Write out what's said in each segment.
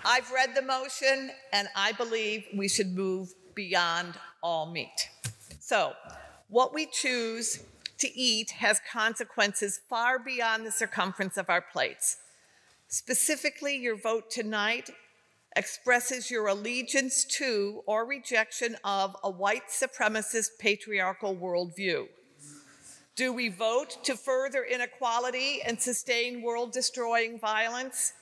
I've read the motion, and I believe we should move beyond all meat. So, what we choose to eat has consequences far beyond the circumference of our plates. Specifically, your vote tonight expresses your allegiance to or rejection of a white supremacist patriarchal worldview. Do we vote to further inequality and sustain world-destroying violence?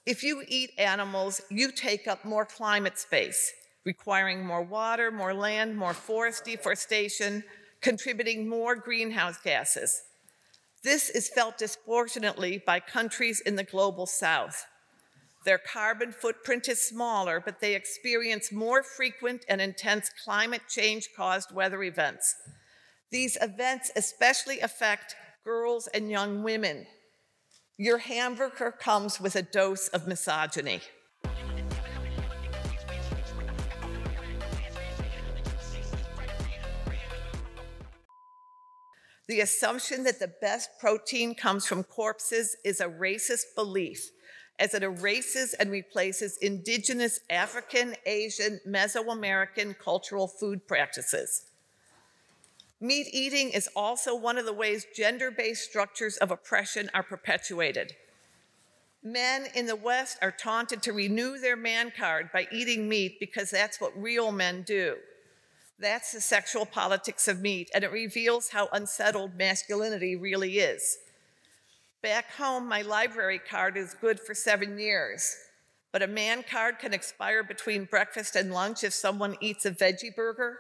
If you eat animals, you take up more climate space, requiring more water, more land, more forest deforestation, contributing more greenhouse gases. This is felt disproportionately by countries in the global south. Their carbon footprint is smaller, but they experience more frequent and intense climate change-caused weather events. These events especially affect girls and young women. Your hamburger comes with a dose of misogyny. The assumption that the best protein comes from corpses is a racist belief, as it erases and replaces indigenous African, Asian, Mesoamerican cultural food practices. Meat eating is also one of the ways gender-based structures of oppression are perpetuated. Men in the West are taunted to renew their man card by eating meat because that's what real men do. That's the sexual politics of meat, and it reveals how unsettled masculinity really is. Back home, my library card is good for 7 years, but a man card can expire between breakfast and lunch if someone eats a veggie burger.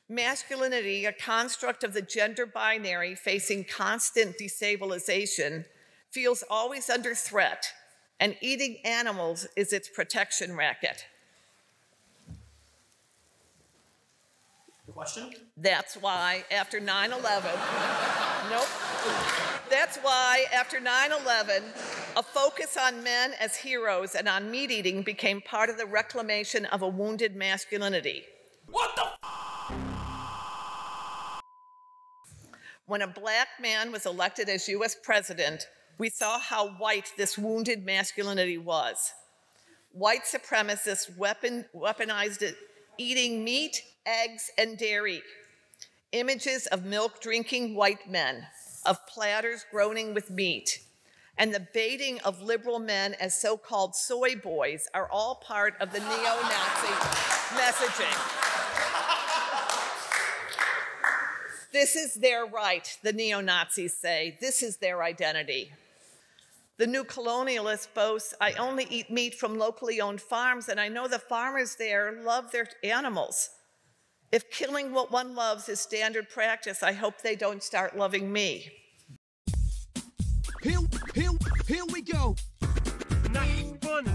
Masculinity, a construct of the gender binary facing constant destabilization, feels always under threat, and eating animals is its protection racket. Question? That's why after 9/11, nope. That's why after 9/11, a focus on men as heroes and on meat eating became part of the reclamation of a wounded masculinity. What the? When a black man was elected as US president, we saw how white this wounded masculinity was. White supremacists weaponized it, eating meat, eggs, and dairy. Images of milk-drinking white men, of platters groaning with meat, and the baiting of liberal men as so-called soy boys are all part of the neo-Nazi messaging. This is their right, the neo-Nazis say. This is their identity. The new colonialist boasts, I only eat meat from locally owned farms, and I know the farmers there love their animals. If killing what one loves is standard practice, I hope they don't start loving me. Here we go. Not funny.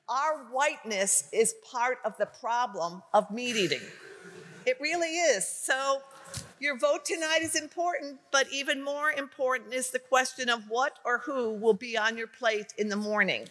Our whiteness is part of the problem of meat eating. It really is. So your vote tonight is important, but even more important is the question of what or who will be on your plate in the morning.